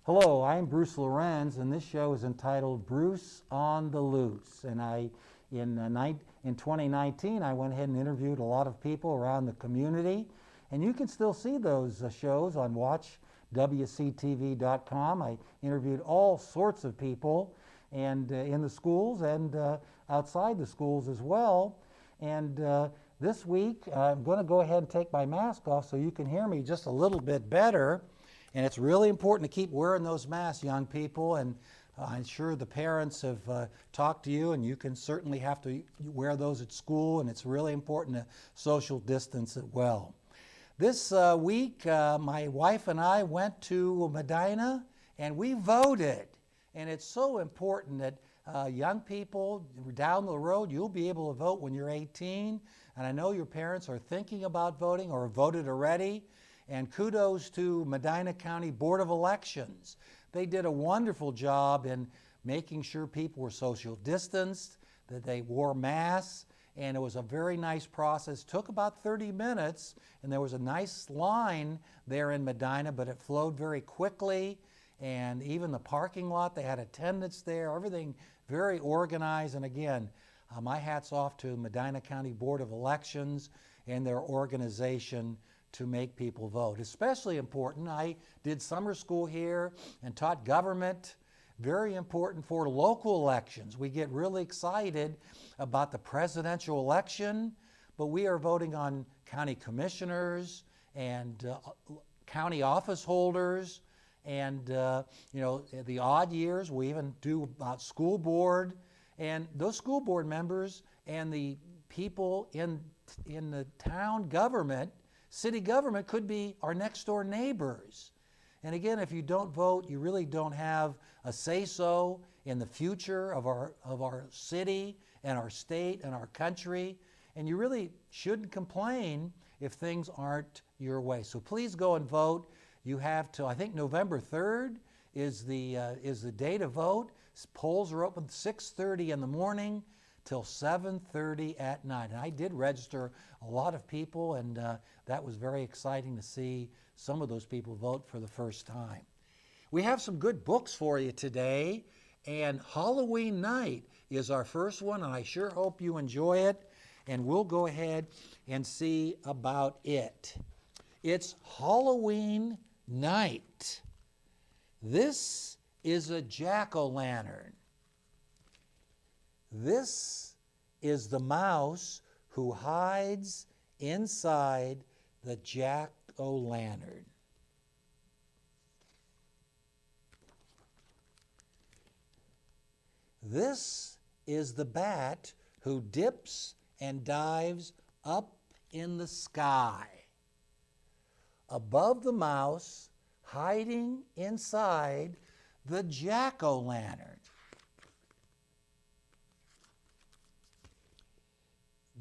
Hello, I'm Bruce Lorincz, and this show is entitled Bruce on the Loose. And in 2019, I went ahead and interviewed a lot of people around the community, and you can still see those shows on WCTV.com. I interviewed all sorts of people, and in the schools and outside the schools as well. And this week, I'm going to go ahead and take my mask off so you can hear me just a little bit better. And it's really important to keep wearing those masks, young people, and I'm sure the parents have talked to you, and you can certainly have to wear those at school, and it's really important to social distance as well. This week, my wife and I went to Medina, and we voted. And it's so important that young people down the road, you'll be able to vote when you're 18, and I know your parents are thinking about voting or have voted already. And kudos to Medina County Board of Elections. They did a wonderful job in making sure people were social distanced, that they wore masks, and it was a very nice process. It took about 30 minutes, and there was a nice line there in Medina, but it flowed very quickly. And even the parking lot, they had attendants there, everything very organized. And again, my hat's off to Medina County Board of Elections and their organization to make people vote. Especially important, I did summer school here and taught government. Very important for local elections. We get really excited about the presidential election, but we are voting on county commissioners and county office holders, and the odd years we even do about school board, and those school board members and the people in the town government, city government, could be our next door neighbors. And again, if you don't vote, you really don't have a say-so in the future of our city and our state and our country. And you really shouldn't complain if things aren't your way. So please go and vote. You have till, I think, November 3rd is the day to vote. Polls are open 6:30 in the morning till 7:30 at night. And I did register a lot of people, and that was very exciting to see some of those people vote for the first time. We have some good books for you today, and Halloween night is our first one, and I sure hope you enjoy it, and we'll go ahead and see about it. It's Halloween night. This is a jack-o'-lantern. This is the mouse who hides inside the jack-o'-lantern. This is the bat who dips and dives up in the sky. Above the mouse, hiding inside the jack-o'-lantern.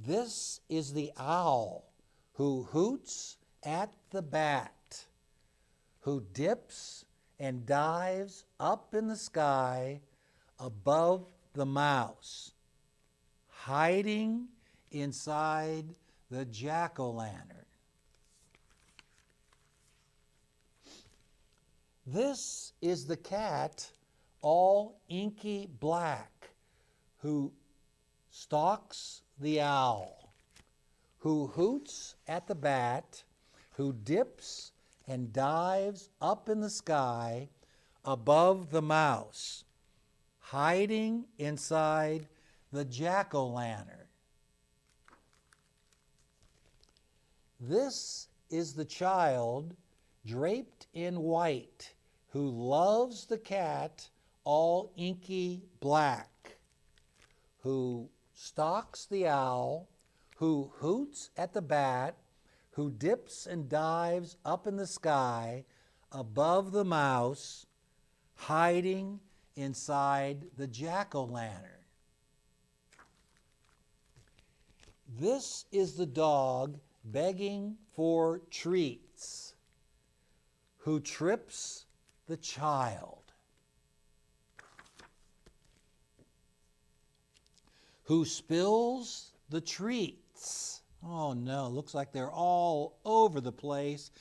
This is the owl who hoots at the bat, who dips and dives up in the sky above the mouse, hiding inside the jack-o'-lantern. This is the cat, all inky black, who stalks the owl, who hoots at the bat, who dips and dives up in the sky above the mouse, hiding inside the jack-o'-lantern. This is the child draped in white who loves the cat, all inky black, who stalks the owl, who hoots at the bat, who dips and dives up in the sky above the mouse, hiding inside the jack-o'-lantern. This is the dog begging for treats, who trips the child, who spills the treats. Oh no, looks like they're all over the place.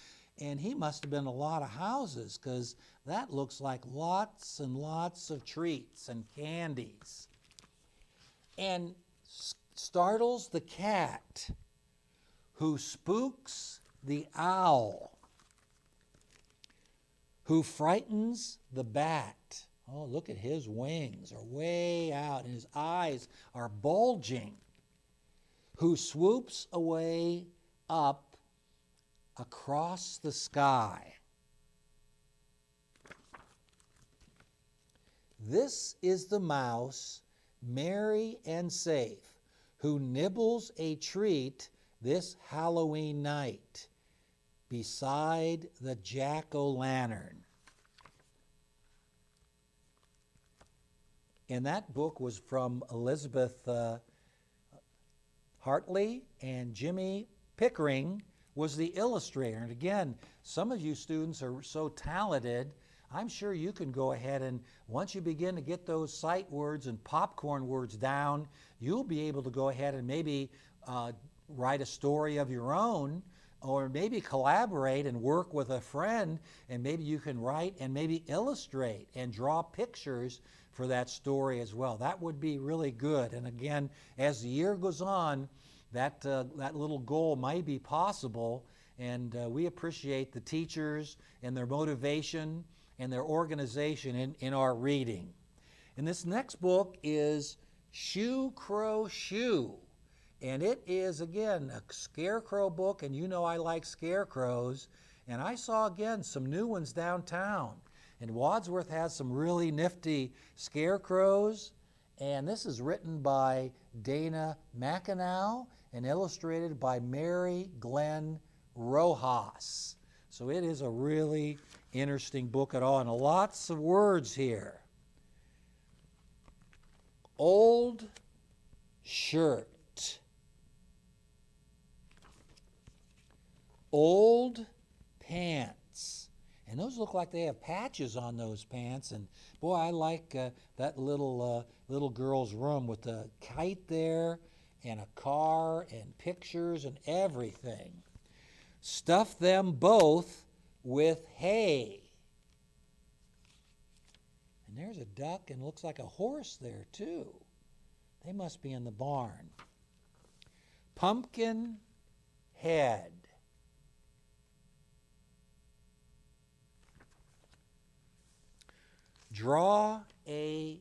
And he must have been a lot of houses, because that looks like lots and lots of treats and candies. And startles the cat, who spooks the owl, who frightens the bat. Oh, look at his wings are way out and his eyes are bulging. Who swoops away up across the sky. This is the mouse, merry and safe, who nibbles a treat this Halloween night beside the jack-o'-lantern. And that book was from Elizabeth Hartley, and Jimmy Pickering was the illustrator. And again, some of you students are so talented, I'm sure you can go ahead and once you begin to get those sight words and popcorn words down, you'll be able to go ahead and maybe write a story of your own, or maybe collaborate and work with a friend, and maybe you can write and maybe illustrate and draw pictures for that story as well. That would be really good. And again, as the year goes on, that little goal might be possible, and we appreciate the teachers and their motivation and their organization in our reading. And this next book is Shoo, Crow, Shoo. And it is, again, a scarecrow book, and you know I like scarecrows. And I saw, again, some new ones downtown. And Wadsworth has some really nifty scarecrows. And this is written by Dana McAnow and illustrated by Mary Glenn Rojas. So it is a really interesting book at all, and lots of words here. Old shirt. Old pants. And those look like they have patches on those pants. And boy, I like that little girl's room with the kite there and a car and pictures and everything. Stuff them both with hay. And there's a duck and looks like a horse there too. They must be in the barn. Pumpkin head. Draw a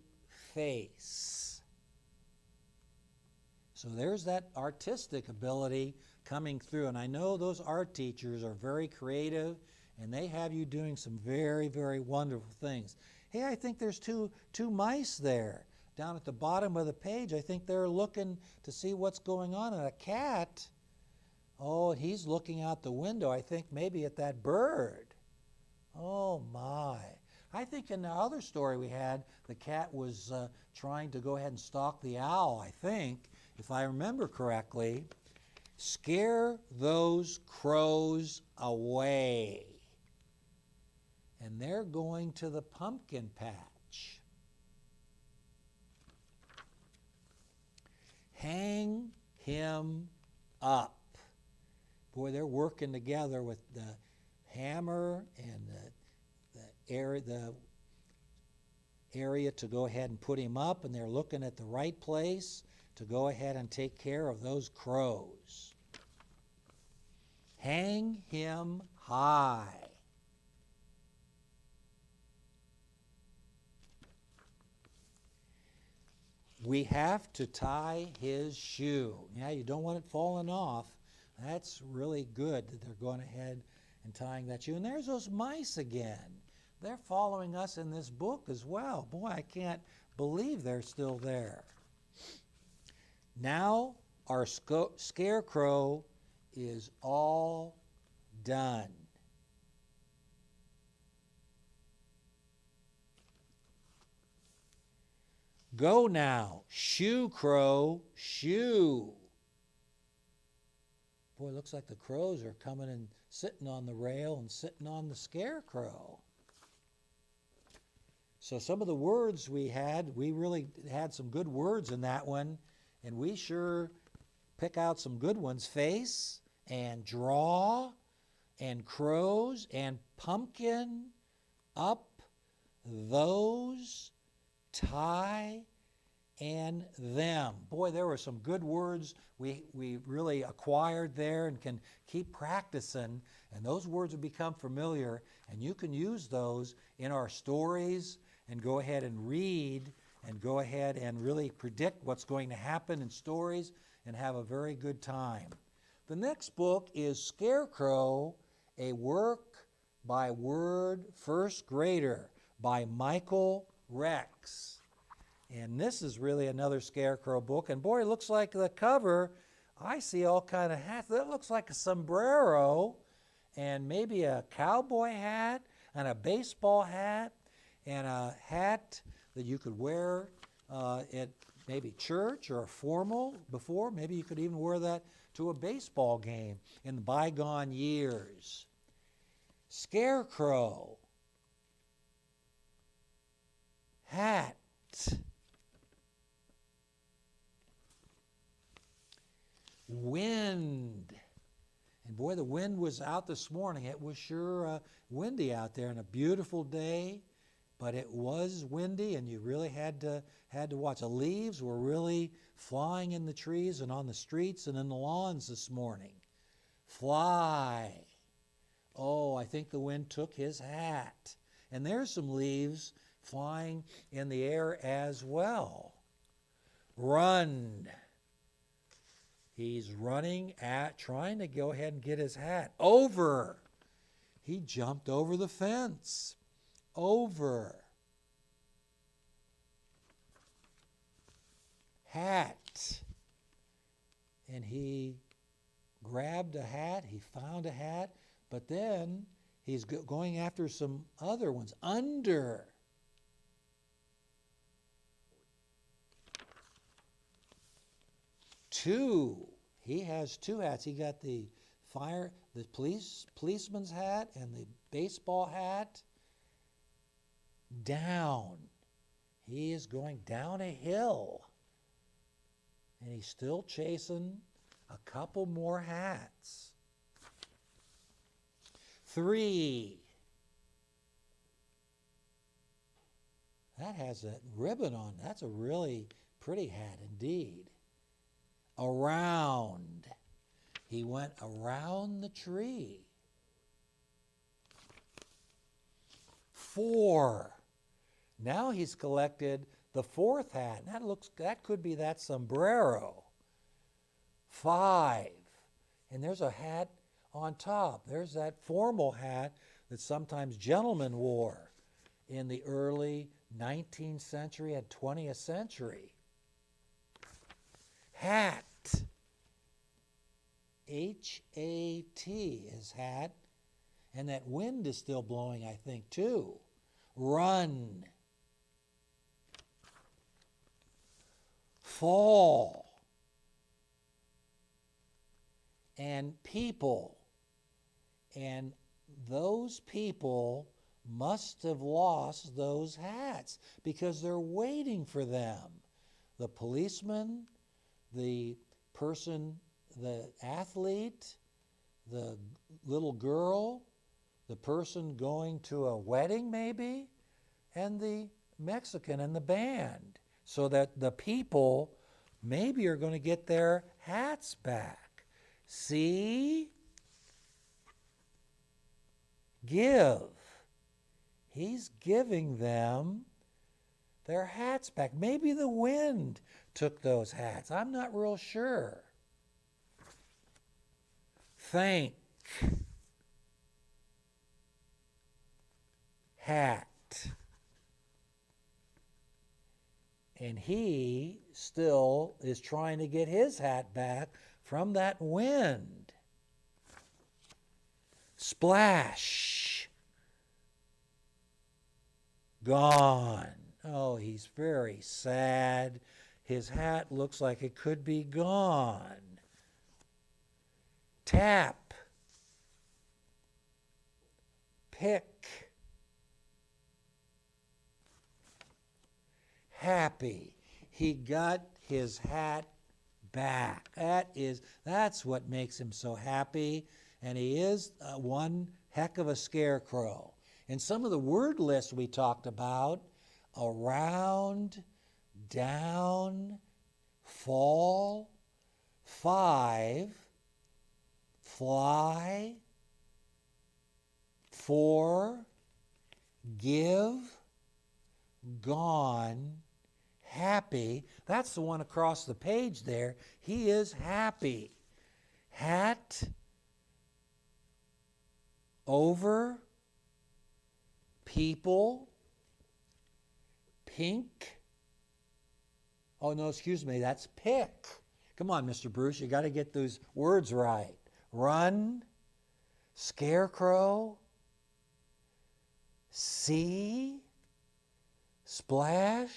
face. So there's that artistic ability coming through. And I know those art teachers are very creative, and they have you doing some very, very wonderful things. Hey, I think there's two mice there down at the bottom of the page. I think they're looking to see what's going on. And a cat, oh, he's looking out the window, I think maybe at that bird. Oh my. I think in the other story we had, the cat was trying to go ahead and stalk the owl, I think, if I remember correctly. Scare those crows away. And they're going to the pumpkin patch. Hang him up. Boy, they're working together with the hammer and the area to go ahead and put him up, and they're looking at the right place to go ahead and take care of those crows. Hang him high. We have to tie his shoe. Yeah, you don't want it falling off. That's really good that they're going ahead and tying that shoe. And there's those mice again. They're following us in this book as well. Boy, I can't believe they're still there. Now our scarecrow is all done. Go now, shoo, crow, shoo. Boy, it looks like the crows are coming and sitting on the rail and sitting on the scarecrow. So some of the words we really had some good words in that one, and we sure pick out some good ones. Face and draw and crows and pumpkin, up those, tie and them. Boy, there were some good words we really acquired there and can keep practicing, and those words will become familiar, and you can use those in our stories and go ahead and read and go ahead and really predict what's going to happen in stories and have a very good time. The next book is Scarecrow, a work by word first grader by Michael Rex. And this is really another Scarecrow book. And boy, it looks like the cover, I see all kind of hats. That looks like a sombrero and maybe a cowboy hat and a baseball hat and a hat that you could wear at maybe church or a formal before. Maybe you could even wear that to a baseball game in the bygone years. Scarecrow, hat, wind. And boy, the wind was out this morning. It was sure windy out there and a beautiful day, but it was windy and you really had to watch. The leaves were really flying in the trees and on the streets and in the lawns this morning. Fly. Oh, I think the wind took his hat. And there's some leaves flying in the air as well. Run. He's running trying to go ahead and get his hat. Over. He jumped over the fence. Over. Hat. And he grabbed a hat. He found a hat. But then he's going after some other ones. Under. Two. He has two hats. He got the policeman's hat and the baseball hat. Down. He is going down a hill. And he's still chasing a couple more hats. 3. That has a ribbon on. That's a really pretty hat indeed. Around. He went around the tree. 4. Now he's collected the 4th hat. That could be that sombrero. 5. And there's a hat on top. There's that formal hat that sometimes gentlemen wore in the early 19th century and 20th century. Hat. H-A-T is hat. And that wind is still blowing, I think, too. Run. Fall. And people. And those people must have lost those hats because they're waiting for them. The policeman, the person, the athlete, the little girl, the person going to a wedding maybe, and the Mexican and the band, so that the people maybe are going to get their hats back. See? Give. He's giving them their hats back. Maybe the wind took those hats. I'm not real sure. Thank. Hat. And he still is trying to get his hat back from that wind. Splash. Gone. Oh, he's very sad. His hat looks like it could be gone. Tap. Pick. Happy. He got his hat back. That's what makes him so happy. and he is one heck of a scarecrow. And some of the word lists we talked about: around, down, fall, 5, fly, for, give, gone, happy. That's the one across the page there. He is happy. Hat, over, people, pink. Oh, no, excuse me, that's pick. Come on, Mr. Bruce, you got to get those words right. Run, scarecrow, see, splash,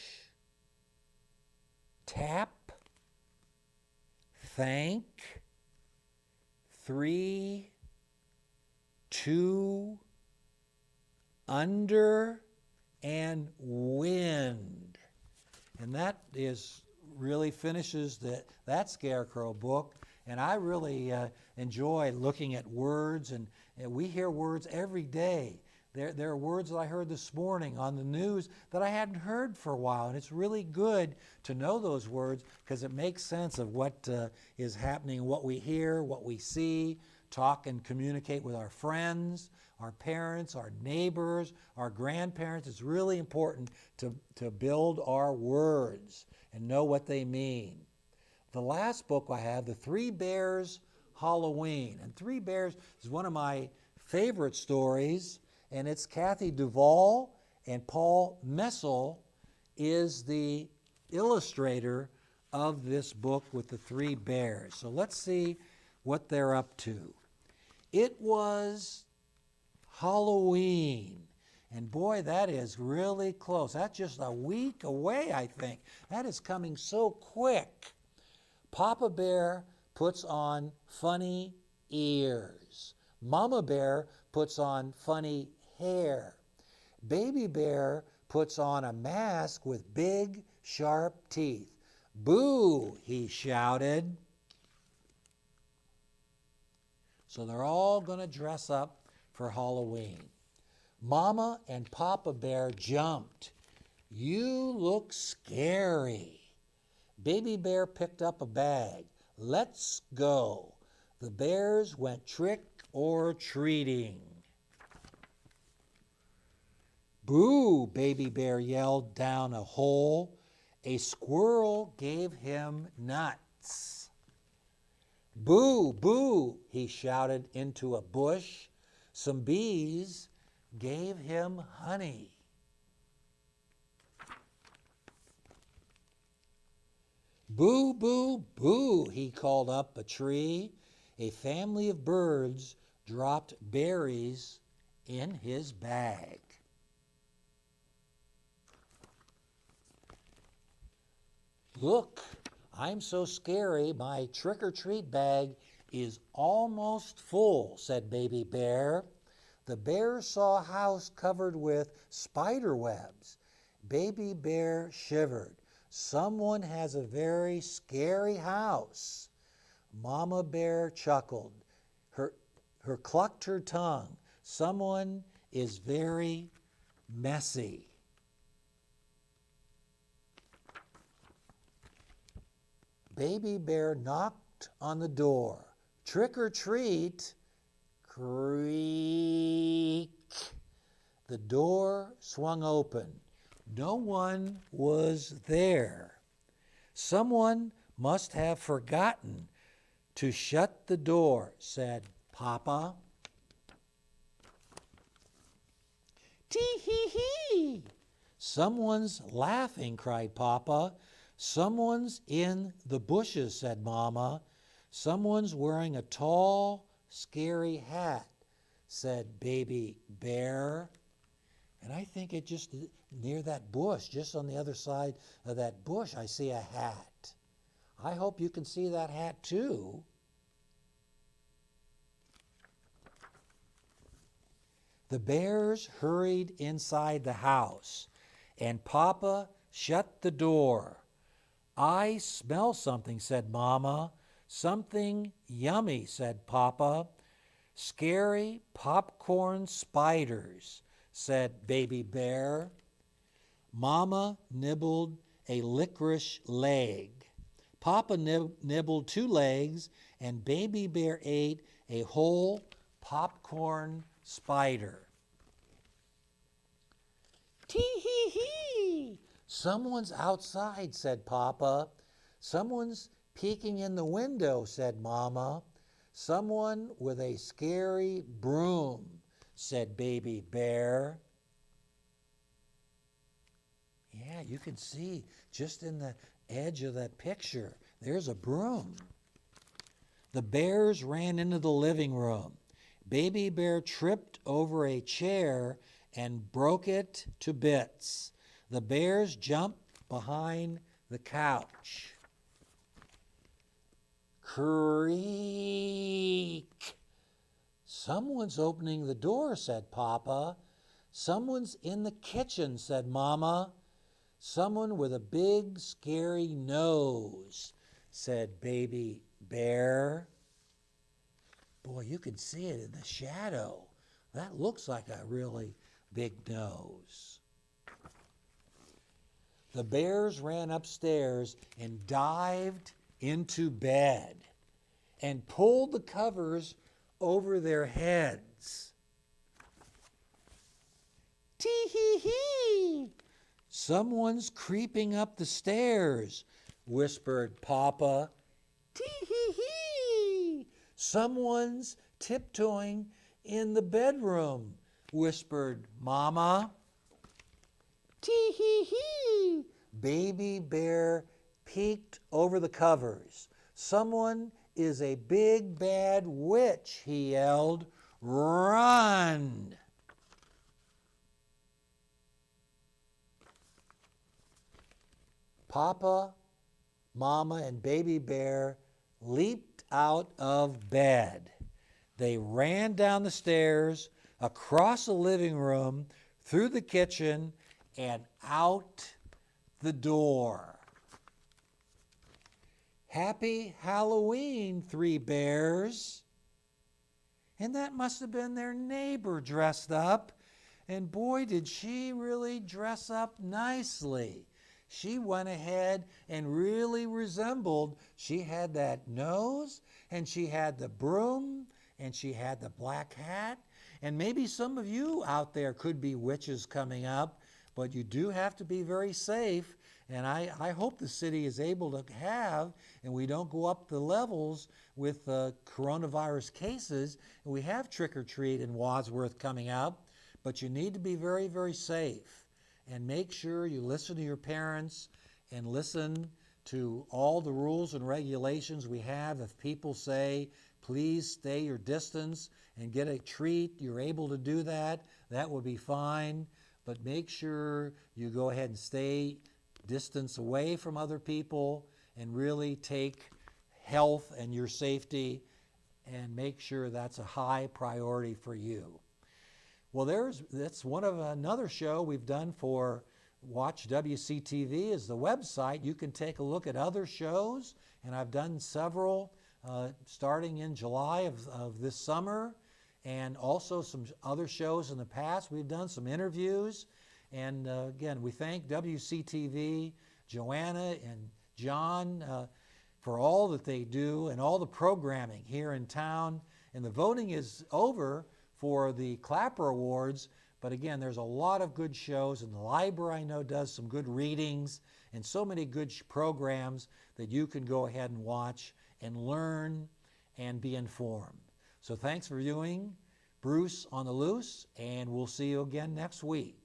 tap, thank, 3, 2, under, and wind. And that really finishes that Scarecrow book. And I really enjoy looking at words, and we hear words every day. There are words that I heard this morning on the news that I hadn't heard for a while, and it's really good to know those words because it makes sense of what is happening, what we hear, what we see, talk and communicate with our friends, our parents, our neighbors, our grandparents. It's really important to build our words and know what they mean. The last book I have, The Three Bears Halloween. And Three Bears is one of my favorite stories, and it's Kathy Duvall, and Paul Messel is the illustrator of this book with the three bears. So let's see what they're up to. It was Halloween. And boy, that is really close. That's just a week away, I think. That is coming so quick. Papa Bear puts on funny ears. Mama Bear puts on funny hair. Baby Bear puts on a mask with big, sharp teeth. Boo, he shouted. So they're all going to dress up for Halloween. Mama and Papa Bear jumped. You look scary. Baby Bear picked up a bag. Let's go. The bears went trick-or-treating. Boo, Baby Bear yelled down a hole. A squirrel gave him nuts. Boo, boo, he shouted into a bush. Some bees gave him honey. Boo, boo, boo, he called up a tree. A family of birds dropped berries in his bag. Look, I'm so scary, my trick-or-treat bag is almost full, said Baby Bear. The bear saw a house covered with spider webs. Baby Bear shivered. Someone has a very scary house. Mama Bear chuckled. Her clucked her tongue. Someone is very messy. Baby Bear knocked on the door. Trick or treat. Creak. The door swung open. No one was there. Someone must have forgotten to shut the door, said Papa. Tee-hee-hee! Someone's laughing, cried Papa. Someone's in the bushes, said Mama. Someone's wearing a tall, scary hat, said Baby Bear. And I think it just near that bush, just on the other side of that bush, I see a hat. I hope you can see that hat too. The bears hurried inside the house, and Papa shut the door. I smell something, said Mama. Something yummy, said Papa. Scary popcorn spiders, said Baby Bear. Mama nibbled a licorice leg. Papa nibbled 2 legs, and Baby Bear ate a whole popcorn spider. Tee-hee-hee! Someone's outside, said Papa. Someone's peeking in the window, said Mama. Someone with a scary broom, said Baby Bear. Yeah, you can see just in the edge of that picture, there's a broom. The bears ran into the living room. Baby Bear tripped over a chair and broke it to bits. The bears jumped behind the couch. Creak! Someone's opening the door, said Papa. Someone's in the kitchen, said Mama. Someone with a big, scary nose, said Baby Bear. Boy, you can see it in the shadow. That looks like a really big nose. The bears ran upstairs and dived into bed and pulled the covers over their heads. Tee-hee-hee! Someone's creeping up the stairs, whispered Papa. Tee-hee-hee! Someone's tiptoeing in the bedroom, whispered Mama. Tee-hee-hee! Baby Bear peeked over the covers. Someone is a big bad witch, he yelled. Run! Papa, Mama, and Baby Bear leaped out of bed. They ran down the stairs, across the living room, through the kitchen, and out the door. Happy Halloween, 3 bears. And that must have been their neighbor dressed up. And boy, did she really dress up nicely. She went ahead and really resembled, she had that nose, and she had the broom, and she had the black hat. And maybe some of you out there could be witches coming up, but you do have to be very safe. And I hope the city is able to have, and we don't go up the levels with coronavirus cases. And we have trick-or-treat in Wadsworth coming up, but you need to be very, very safe. And make sure you listen to your parents and listen to all the rules and regulations we have. If people say, please stay your distance and get a treat, you're able to do that, that would be fine. But make sure you go ahead and stay distance away from other people and really take health and your safety and make sure that's a high priority for you. Well, that's one of another show we've done for Watch WCTV is the website. You can take a look at other shows, and I've done several starting in July of this summer, and also some other shows in the past. We've done some interviews, and again, we thank WCTV, Joanna and John for all that they do and all the programming here in town. And the voting is over for the Clapper Awards, but again, there's a lot of good shows, and the library I know does some good readings and so many good programs that you can go ahead and watch and learn and be informed. So thanks for viewing Bruce on the Loose, and we'll see you again next week.